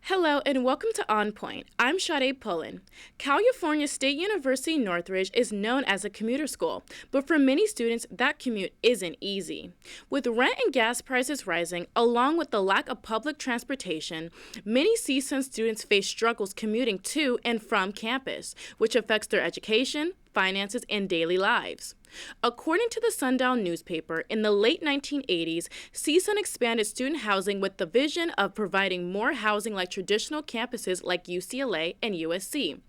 Hello and welcome to On Point. I'm Sade Pullen. California State University Northridge is known as a commuter school, but for many students, that commute isn't easy. With rent and gas prices rising, along with the lack of public transportation, many CSUN students face struggles commuting to and from campus, which affects their education, finances, and daily lives. According to the Sundown newspaper, in the late 1980s, CSUN expanded student housing with the vision of providing more housing like traditional campuses like UCLA and USC.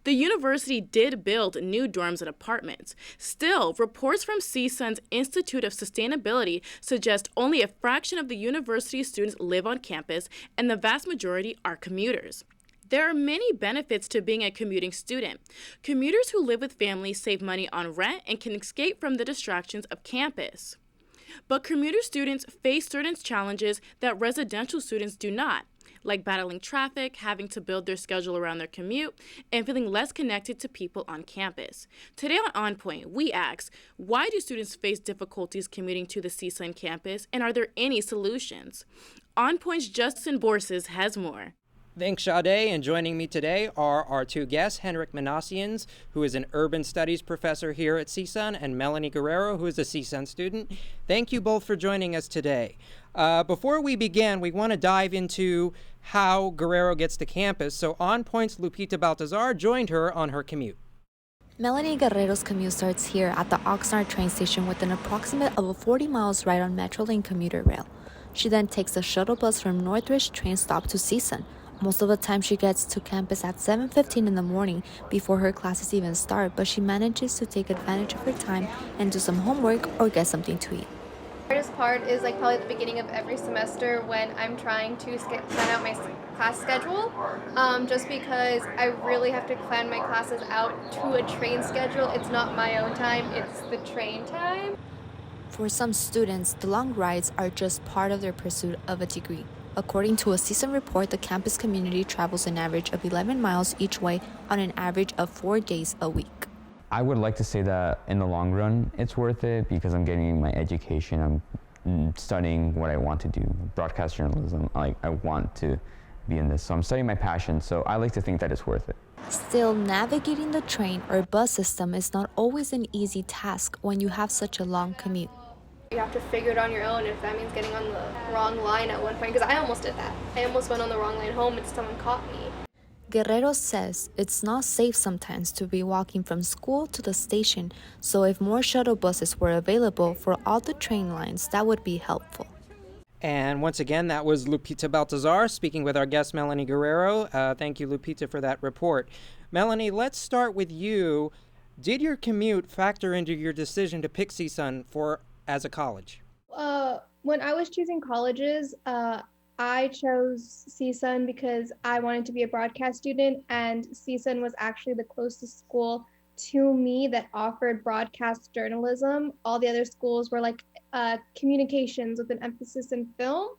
The university did build new dorms and apartments. Still, reports from CSUN's Institute of Sustainability suggest only a fraction of the university's students live on campus, and the vast majority are commuters. There are many benefits to being a commuting student. Commuters who live with families save money on rent and can escape from the distractions of campus. But commuter students face certain challenges that residential students do not, like battling traffic, having to build their schedule around their commute, and feeling less connected to people on campus. Today on Point, we ask, why do students face difficulties commuting to the CSUN campus, and are there any solutions? On Point's Justin Borses has more. Thanks, Sade, and joining me today are our two guests, Henrik Minassians, who is an urban studies professor here at CSUN, and Melanie Guerrero, who is a CSUN student. Thank you both for joining us today. Before we begin, we want to dive into how Guerrero gets to campus, so On Point's Lupita Baltazar joined her on her commute. Melanie Guerrero's commute starts here at the Oxnard train station with an approximate of a 40 miles ride on Metrolink commuter rail. She then takes a shuttle bus from Northridge train stop to CSUN. Most of the time she gets to campus at 7:15 in the morning before her classes even start, but she manages to take advantage of her time and do some homework or get something to eat. The hardest part is probably the beginning of every semester when I'm trying to plan out my class schedule, just because I really have to plan my classes out to a train schedule. It's not my own time, it's the train time. For some students, the long rides are just part of their pursuit of a degree. According to a CSUN report, the campus community travels an average of 11 miles each way on an average of 4 days a week. I would like to say that in the long run, it's worth it because I'm getting my education. I'm studying what I want to do, broadcast journalism. I want to be in this. So I'm studying my passion. So I like to think that it's worth it. Still, navigating the train or bus system is not always an easy task when you have such a long commute. You have to figure it on your own if that means getting on the wrong line at one point, because I almost did that. I almost went on the wrong line home and someone caught me. Guerrero says it's not safe sometimes to be walking from school to the station, so if more shuttle buses were available for all the train lines, that would be helpful. And once again, that was Lupita Baltazar speaking with our guest, Melanie Guerrero. Thank you, Lupita, for that report. Melanie, let's start with you. Did your commute factor into your decision to pick CSUN as a college? When I was choosing colleges, I chose CSUN because I wanted to be a broadcast student, and CSUN was actually the closest school to me that offered broadcast journalism. All the other schools were like communications with an emphasis in film,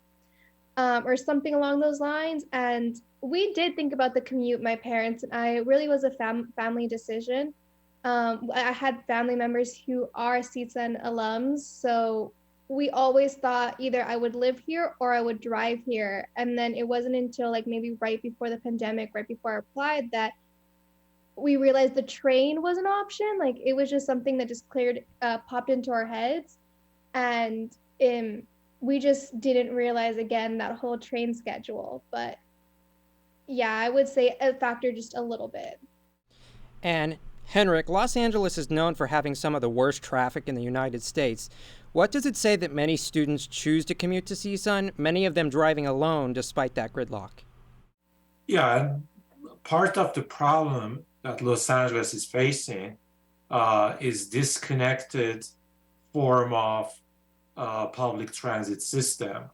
or something along those lines. And we did think about the commute, my parents and I. It really was a family decision. I had family members who are CSUN alums, so we always thought either I would live here or I would drive here. And then it wasn't until maybe right before the pandemic, right before I applied, that we realized the train was an option. It was just something that just popped into our heads. And we just didn't realize, again, that whole train schedule. But yeah, I would say it factored just a little bit. And Henrik, Los Angeles is known for having some of the worst traffic in the United States. What does it say that many students choose to commute to CSUN, many of them driving alone despite that gridlock? Yeah, part of the problem that Los Angeles is facing is disconnected form of public transit system.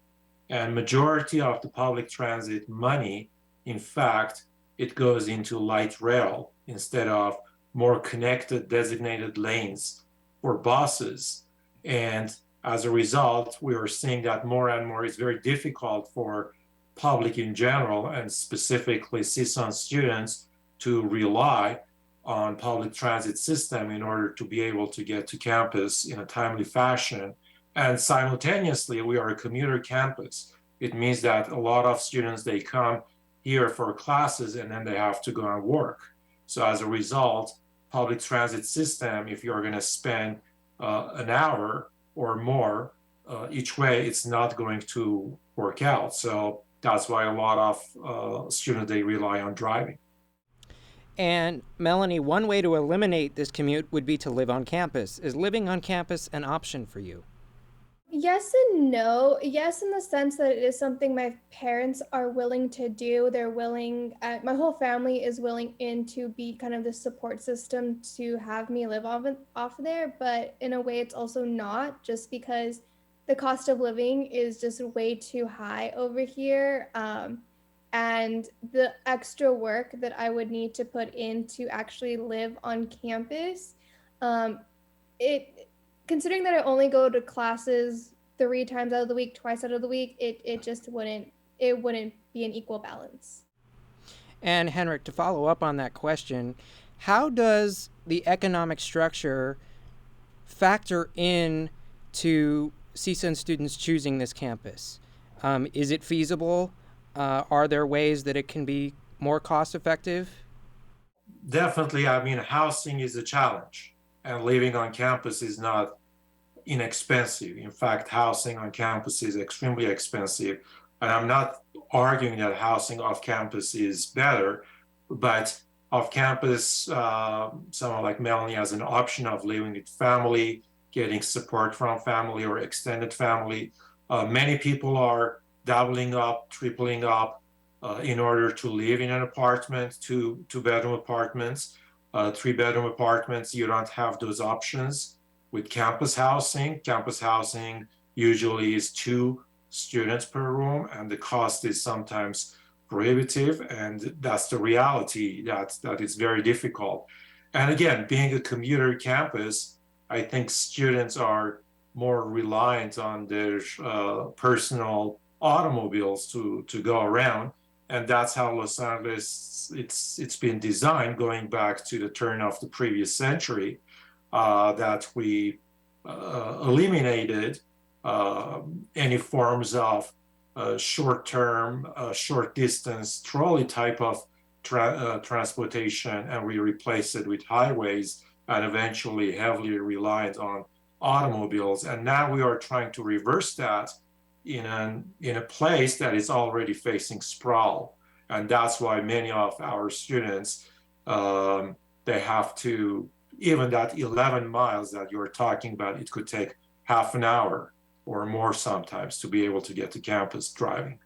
And majority of the public transit money, in fact, it goes into light rail instead of more connected designated lanes for buses. And as a result, we are seeing that more and more it's very difficult for public in general, and specifically CSUN students, to rely on public transit system in order to be able to get to campus in a timely fashion. And simultaneously, we are a commuter campus. It means that a lot of students, they come here for classes and then they have to go and work. So as a result, public transit system, if you're going to spend an hour or more each way, it's not going to work out. So that's why a lot of students, they rely on driving. And Melanie, one way to eliminate this commute would be to live on campus. Is living on campus an option for you? Yes and no. Yes, in the sense that it is something my parents are willing to do. They're willing, my whole family is willing in to be kind of the support system to have me live off there. But in a way, it's also not, just because the cost of living is just way too high over here. And the extra work that I would need to put in to actually live on campus, it considering that I only go to classes 3 times out of the week, twice out of the week, it just wouldn't be an equal balance. And Henrik, to follow up on that question, how does the economic structure factor in to CSUN students choosing this campus? Is it feasible? Are there ways that it can be more cost effective? Definitely. I mean, housing is a challenge, and living on campus is not inexpensive. In fact, housing on campus is extremely expensive. And I'm not arguing that housing off campus is better, but off campus, someone like Melanie has an option of living with family, getting support from family or extended family. Many people are doubling up, tripling up in order to live in an apartment, two-bedroom apartments, 3-bedroom apartments. You don't have those options with campus housing. Campus housing usually is 2 students per room, and the cost is sometimes prohibitive, and that's the reality, that it's very difficult. And again, being a commuter campus, I think students are more reliant on their personal automobiles to go around, and that's how Los Angeles it's been designed, going back to the turn of the previous century, that we eliminated any forms of short-term, short-distance trolley type of transportation, and we replaced it with highways and eventually heavily reliant on automobiles. And now we are trying to reverse that in a place that is already facing sprawl. And that's why many of our students, they have to, even that 11 miles that you're talking about, it could take half an hour or more sometimes to be able to get to campus driving.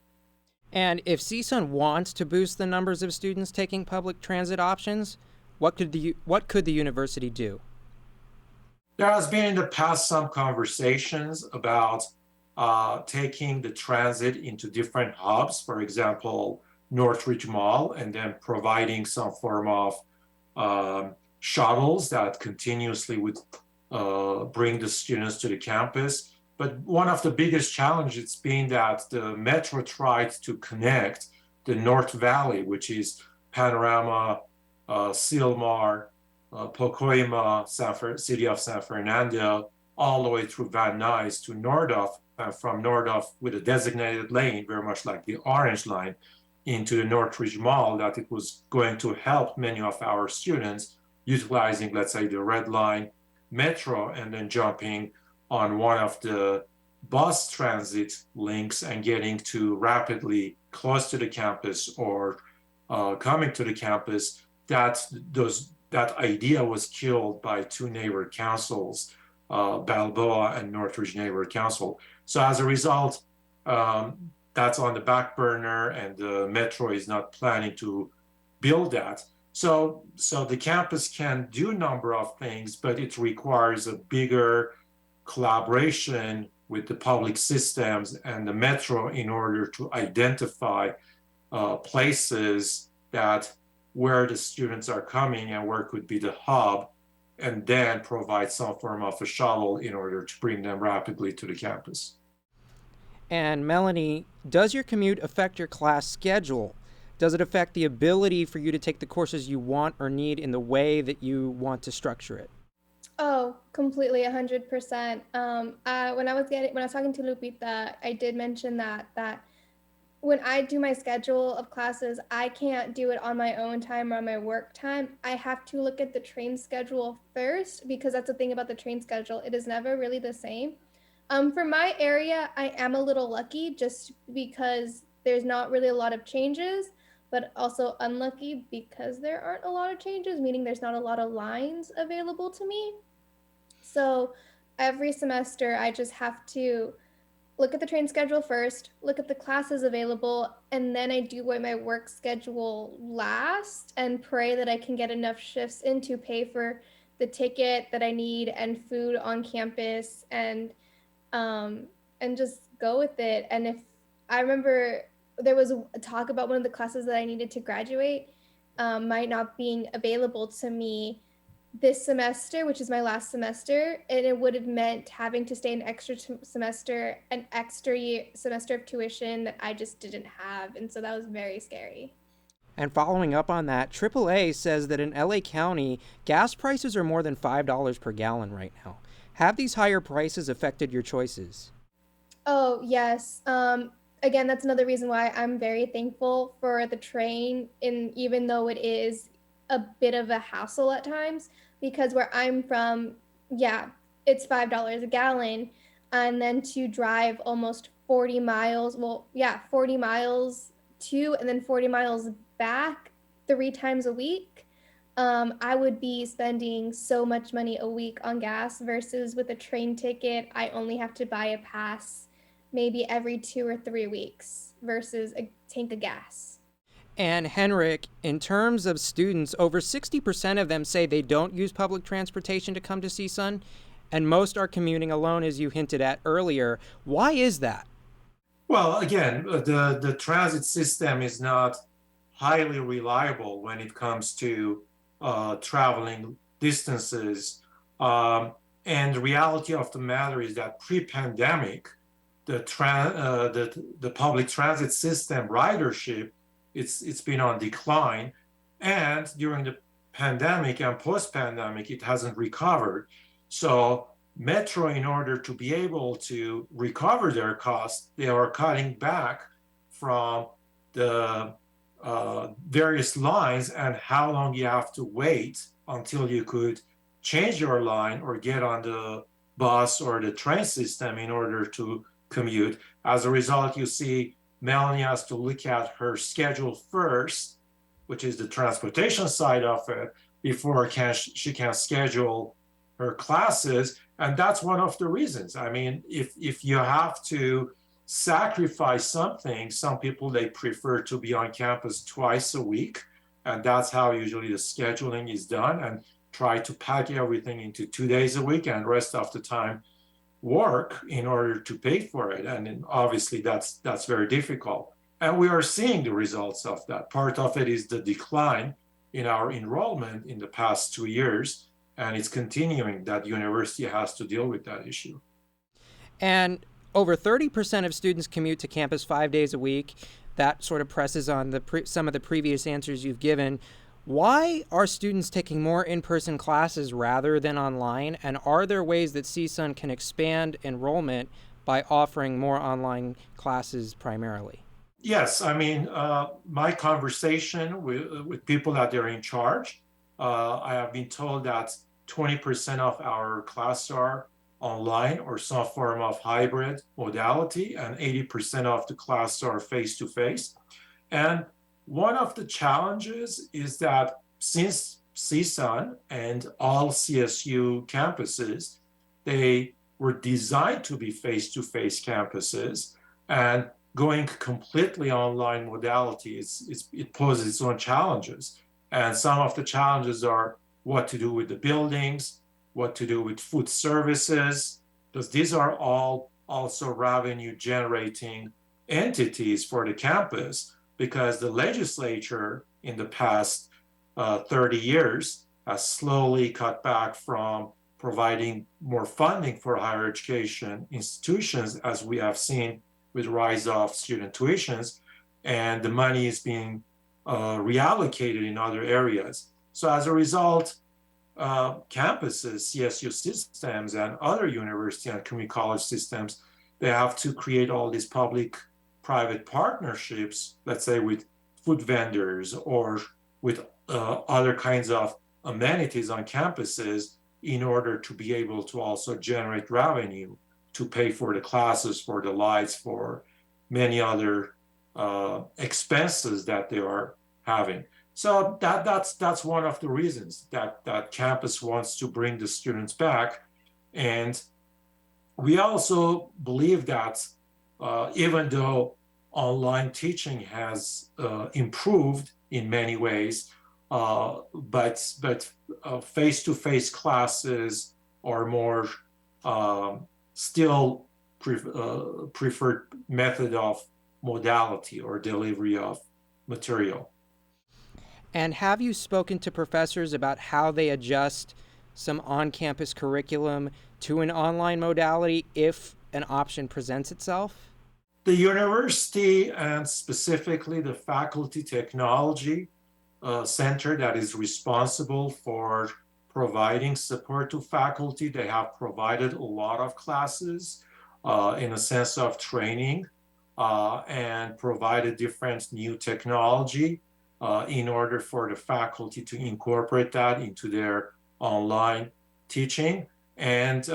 And if CSUN wants to boost the numbers of students taking public transit options, what could the university do? There has been in the past some conversations about taking the transit into different hubs, for example, Northridge Mall, and then providing some form of shuttles that continuously would bring the students to the campus. But one of the biggest challenges has been that the metro tried to connect the North Valley, which is Panorama, Sylmar, Pacoima, city of San Fernando, all the way through Van Nuys to Nordhoff, from Nordhoff with a designated lane, very much like the Orange Line, into the Northridge Mall, that it was going to help many of our students utilizing, let's say, the Red Line metro and then jumping on one of the bus transit links and getting to rapidly close to the campus or coming to the campus. That idea was killed by 2 neighborhood councils, Balboa and Northridge Neighborhood Council. So as a result, that's on the back burner, and the metro is not planning to build that. So the campus can do a number of things, but it requires a bigger collaboration with the public systems and the metro in order to identify places that where the students are coming and where could be the hub, and then provide some form of a shuttle in order to bring them rapidly to the campus. And Melanie, does your commute affect your class schedule? Does it affect the ability for you to take the courses you want or need in the way that you want to structure it? Oh, completely, 100%. When I was talking to Lupita, I did mention that when I do my schedule of classes, I can't do it on my own time or on my work time. I have to look at the train schedule first, because that's the thing about the train schedule. It is never really the same. For my area, I am a little lucky just because there's not really a lot of changes, but also unlucky because there aren't a lot of changes, meaning there's not a lot of lines available to me. So every semester, I just have to look at the train schedule first, look at the classes available, and then I do my work schedule last and pray that I can get enough shifts in to pay for the ticket that I need and food on campus, and just go with it. And if I remember, there was a talk about one of the classes that I needed to graduate might not being available to me this semester, which is my last semester, and it would have meant having to stay an extra semester, an extra semester of tuition that I just didn't have, and so that was very scary. And following up on that, AAA says that in LA County, gas prices are more than $5 per gallon right now. Have these higher prices affected your choices? Oh, yes. Again, that's another reason why I'm very thankful for the train, even though it is a bit of a hassle at times, because where I'm from, yeah, it's $5 a gallon. And then to drive almost 40 miles, 40 miles to and then 40 miles back 3 times a week, I would be spending so much money a week on gas versus with a train ticket, I only have to buy a pass maybe every 2 or 3 weeks versus a tank of gas. And Henrik, in terms of students, over 60% of them say they don't use public transportation to come to CSUN, and most are commuting alone, as you hinted at earlier. Why is that? Well, again, the transit system is not highly reliable when it comes to traveling distances. And the reality of the matter is that pre-pandemic, the public transit system ridership, it's been on decline. And during the pandemic and post-pandemic, it hasn't recovered. So Metro, in order to be able to recover their costs, they are cutting back from the various lines and how long you have to wait until you could change your line or get on the bus or the train system in order to commute. As a result, you see Melanie has to look at her schedule first, which is the transportation side of it, before she can schedule her classes. And that's one of the reasons. I mean, if you have to sacrifice something, some people, they prefer to be on campus twice a week. And that's how usually the scheduling is done, and try to pack everything into 2 days a week and rest of the time work in order to pay for it. And obviously that's very difficult. And we are seeing the results of that. Part of it is the decline in our enrollment in the past 2 years, and it's continuing. That university has to deal with that issue. And over 30% of students commute to campus 5 days a week. That sort of presses on some of the previous answers you've given. Why are students taking more in-person classes rather than online? And are there ways that CSUN can expand enrollment by offering more online classes primarily? Yes, I mean, my conversation with people that are in charge, I have been told that 20% of our classes are online or some form of hybrid modality, and 80% of the classes are face-to-face. And one of the challenges is that since CSUN and all CSU campuses, they were designed to be face-to-face campuses, and going completely online modality, it poses its own challenges. And some of the challenges are what to do with the buildings, what to do with food services, because these are all also revenue generating entities for the campus, because the legislature in the past 30 years has slowly cut back from providing more funding for higher education institutions, as we have seen with the rise of student tuitions, and the money is being reallocated in other areas. So as a result, campuses, CSU systems, and other university and community college systems, they have to create all these public private partnerships, let's say with food vendors or with other kinds of amenities on campuses in order to be able to also generate revenue to pay for the classes, for the lights, for many other expenses that they are having. So that's one of the reasons that campus wants to bring the students back. And we also believe that even though online teaching has improved in many ways, but face-to-face classes are more still preferred method of modality or delivery of material. And have you spoken to professors about how they adjust some on-campus curriculum to an online modality if an option presents itself? The university, and specifically the Faculty Technology Center that is responsible for providing support to faculty, they have provided a lot of classes in a sense of training and provided different new technology in order for the faculty to incorporate that into their online teaching. And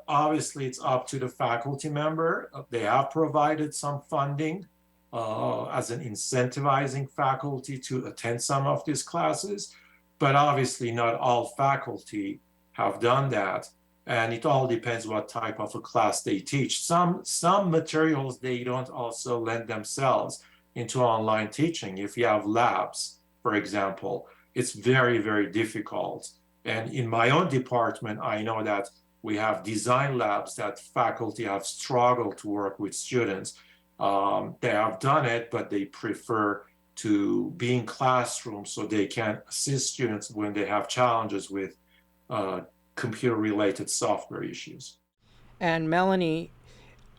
obviously it's up to the faculty member. They have provided some funding as an incentivizing faculty to attend some of these classes, but obviously not all faculty have done that. And it all depends what type of a class they teach. Some materials, they don't also lend themselves into online teaching. If you have labs, for example, it's very, very difficult. And in my own department, I know that we have design labs that faculty have struggled to work with students. They have done it, but they prefer to be in classrooms so they can assist students when they have challenges with computer-related software issues. And Melanie,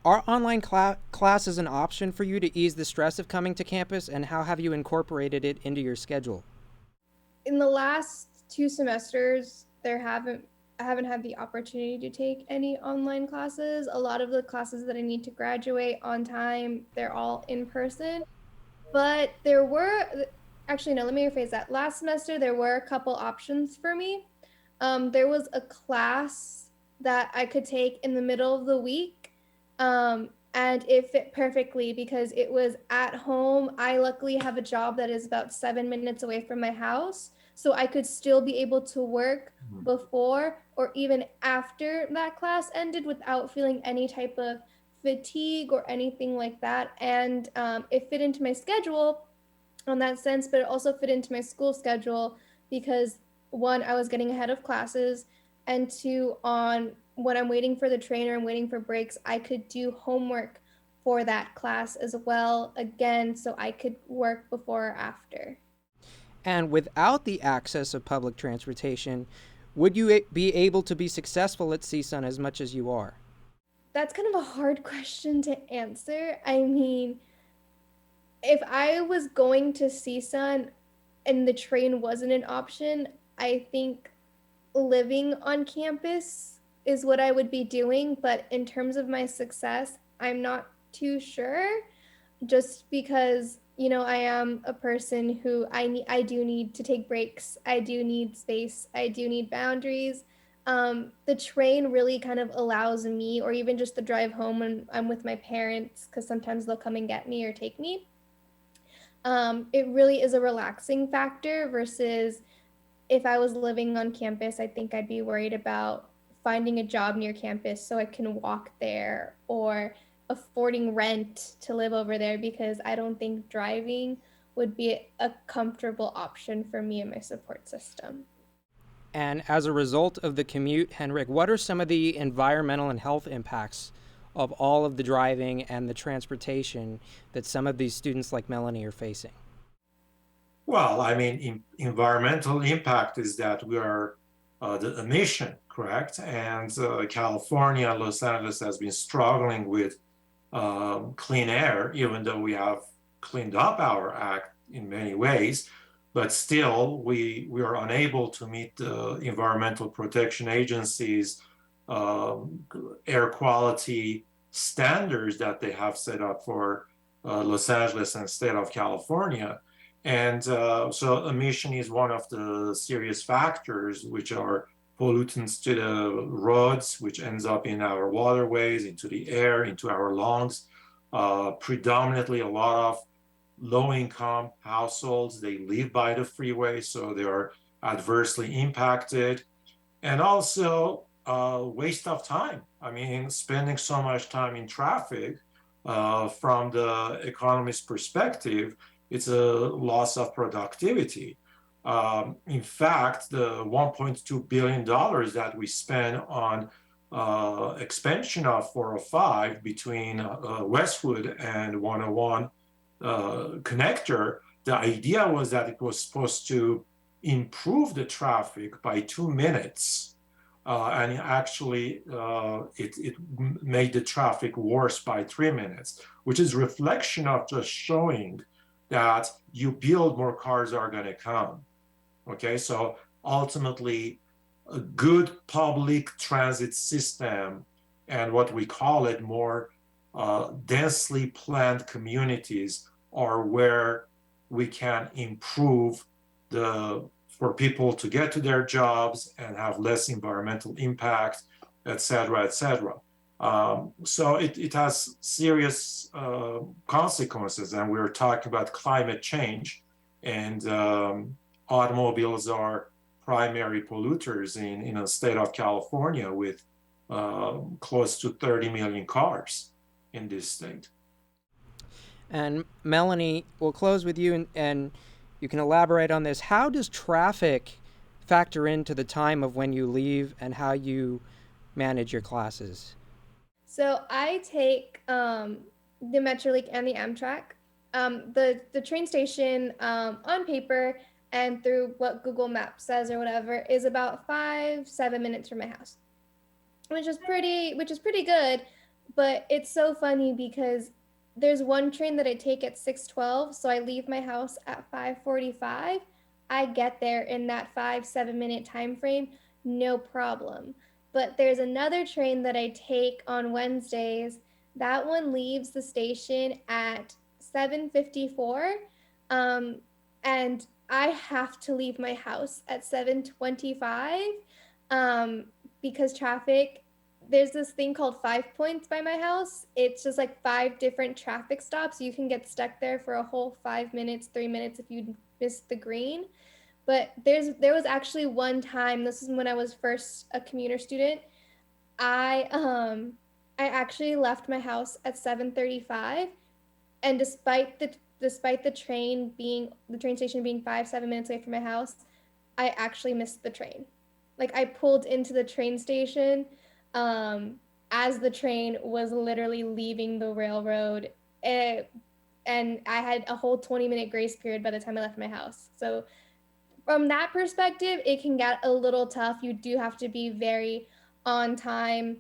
are online classes an option for you to ease the stress of coming to campus, and how have you incorporated it into your schedule? In the last 2 semesters, I haven't had the opportunity to take any online classes. A lot of the classes that I need to graduate on time, they're all in person. But there were, actually, no, let me rephrase that. Last semester, there were a couple options for me. There was a class that I could take in the middle of the week, and it fit perfectly because it was at home. I luckily have a job that is about 7 minutes away from my house, so I could still be able to work before or even after that class ended without feeling any type of fatigue or anything like that. And it fit into my schedule on that sense, but it also fit into my school schedule because 1, I was getting ahead of classes, and 2, when I'm waiting for the trainer and waiting for breaks, I could do homework for that class as well, again, so I could work before or after. And without the access of public transportation, would you be able to be successful at CSUN as much as you are? That's kind of a hard question to answer. I mean, if I was going to CSUN and the train wasn't an option, I think living on campus is what I would be doing. But in terms of my success, I'm not too sure, just because, you know, I am a person who I do need to take breaks. I do need space. I do need boundaries. The train really kind of allows me, or even just the drive home when I'm with my parents, because sometimes they'll come and get me or take me. It really is a relaxing factor versus if I was living on campus, I think I'd be worried about finding a job near campus so I can walk there, or affording rent to live over there, because I don't think driving would be a comfortable option for me and my support system. And as a result of the commute, Henrik, what are some of the environmental and health impacts of all of the driving and the transportation that some of these students like Melanie are facing? Well, I mean, environmental impact is that we are the emission, correct? And California and Los Angeles has been struggling with clean air, even though we have cleaned up our act in many ways. But still, we are unable to meet the Environmental Protection Agency's air quality standards that they have set up for Los Angeles and state of California. And so emission is one of the serious factors which are pollutants to the roads, which ends up in our waterways, into the air, into our lungs. Predominantly a lot of low-income households, they live by the freeway, so they are adversely impacted. And also waste of time. I mean, spending so much time in traffic, from the economist's perspective, it's a loss of productivity. In fact, the $1.2 billion that we spend on expansion of 405 between Westwood and 101 connector, the idea was that it was supposed to improve the traffic by 2 minutes. And actually, it made the traffic worse by 3 minutes, which is reflection of just showing that you build, more cars are going to come. Okay, so ultimately, a good public transit system and what we call it more densely planned communities are where we can improve for people to get to their jobs and have less environmental impact, et cetera, et cetera. So it has serious consequences, and we're talking about climate change, and automobiles are primary polluters in the state of California with close to 30 million cars in this state. And Melanie, we'll close with you, and you can elaborate on this. How does traffic factor into the time of when you leave and how you manage your classes? So I take the Metrolink and the Amtrak. The train station on paper and through what Google Maps says or whatever is about 5-7 minutes from my house, which is pretty good. But it's so funny because there's one train that I take at 6:12, so I leave my house at 5:45. I get there in that 5-7 minute time frame, no problem. But there's another train that I take on Wednesdays. That one leaves the station at 7:54, and I have to leave my house at 7:25 because traffic. There's this thing called 5 Points by my house. It's just like 5 different traffic stops. You can get stuck there for a whole 5 minutes, 3 minutes if you miss the green. But there was actually one time, this is when I was first a commuter student, I actually left my house at 7:35, and despite the train station being 5-7 minutes away from my house, I actually missed the train. Like, I pulled into the train station as the train was literally leaving the railroad, and I had a whole 20-minute grace period by the time I left my house. So from that perspective, it can get a little tough. You do have to be very on time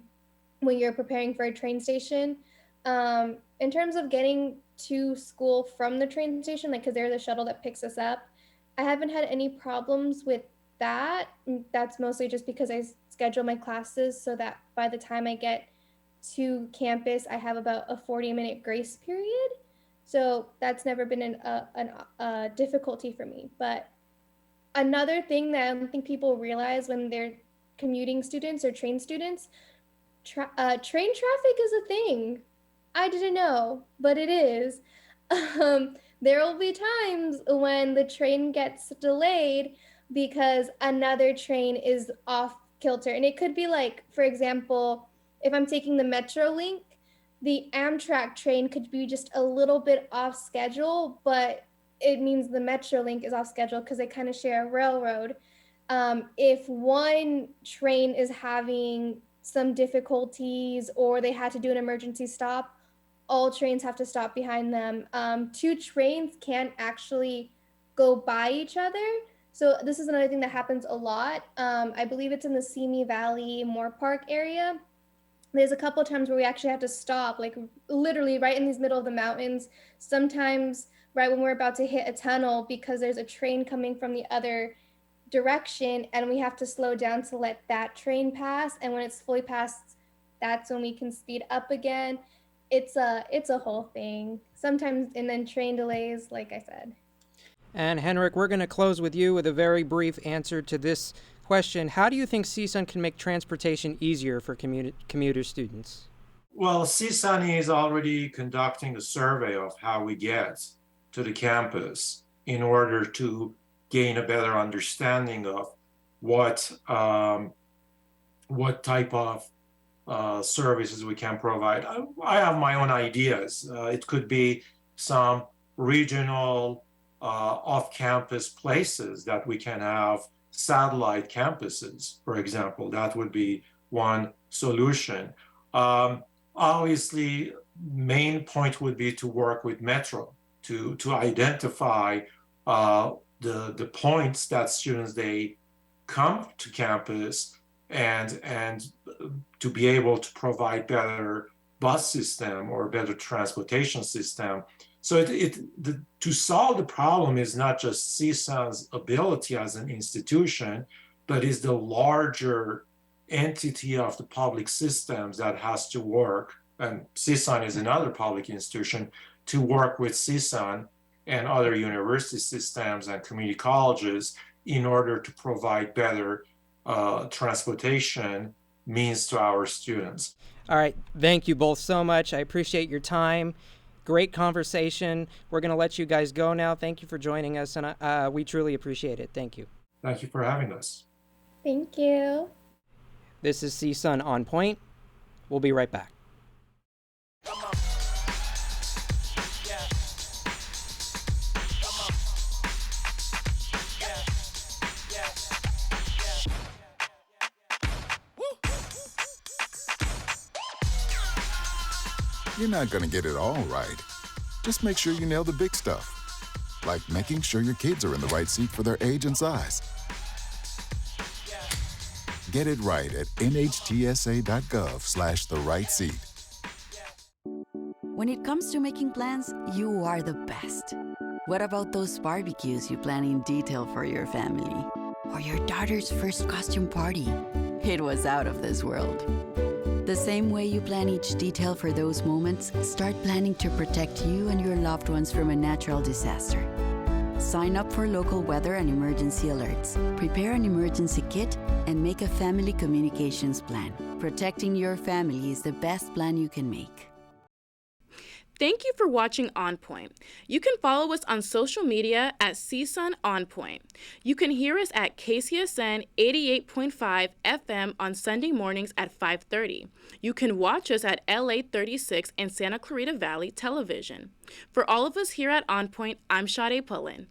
when you're preparing for a train station. In terms of getting to school from the train station, like, because there's a shuttle that picks us up, I haven't had any problems with that. That's mostly just because I schedule my classes so that by the time I get to campus, I have about a 40-minute grace period. So that's never been a difficulty for me. But another thing that I don't think people realize when they're commuting students or train students, train traffic is a thing. I didn't know, but it is. There will be times when the train gets delayed because another train is off kilter. And it could be like, for example, if I'm taking the Metrolink, the Amtrak train could be just a little bit off schedule, but it means the Metrolink is off schedule because they kind of share a railroad. If one train is having some difficulties or they had to do an emergency stop, all trains have to stop behind them. 2 trains can't actually go by each other. So this is another thing that happens a lot. I believe it's in the Simi Valley Moore Park area. There's a couple of times where we actually have to stop, like literally right in the middle of the mountains. Sometimes right when we're about to hit a tunnel because there's a train coming from the other direction and we have to slow down to let that train pass. And when it's fully passed, that's when we can speed up again. it's a whole thing. Sometimes, and then train delays, like I said. And Henrik, we're going to close with you with a very brief answer to this question. How do you think CSUN can make transportation easier for commuter students? Well, CSUN is already conducting a survey of how we get to the campus in order to gain a better understanding of what type of services we can provide. I have my own ideas. It could be some regional off-campus places that we can have satellite campuses, for example. That would be one solution. Obviously, main point would be to work with Metro to identify the points that students they come to campus and to be able to provide better bus system or better transportation system. So to solve the problem is not just CSUN's ability as an institution, but is the larger entity of the public systems that has to work, and CSUN is another public institution, to work with CSUN and other university systems and community colleges in order to provide better transportation means to our students. All right. Thank you both so much. I appreciate your time. Great conversation. We're going to let you guys go now. Thank you for joining us, and we truly appreciate it. Thank you. Thank you for having us. Thank you. This is CSUN On Point. We'll be right back. You're not going to get it all right. Just make sure you nail the big stuff, like making sure your kids are in the right seat for their age and size. Get it right at nhtsa.gov/the-right-seat. When it comes to making plans, you are the best. What about those barbecues you plan in detail for your family? Or your daughter's first costume party? It was out of this world. The same way you plan each detail for those moments, start planning to protect you and your loved ones from a natural disaster. Sign up for local weather and emergency alerts. Prepare an emergency kit and make a family communications plan. Protecting your family is the best plan you can make. Thank you for watching On Point. You can follow us on social media at CSUN On Point. You can hear us at KCSN 88.5 FM on Sunday mornings at 5:30. You can watch us at LA 36 and Santa Clarita Valley Television. For all of us here at On Point, I'm Sade Pullen.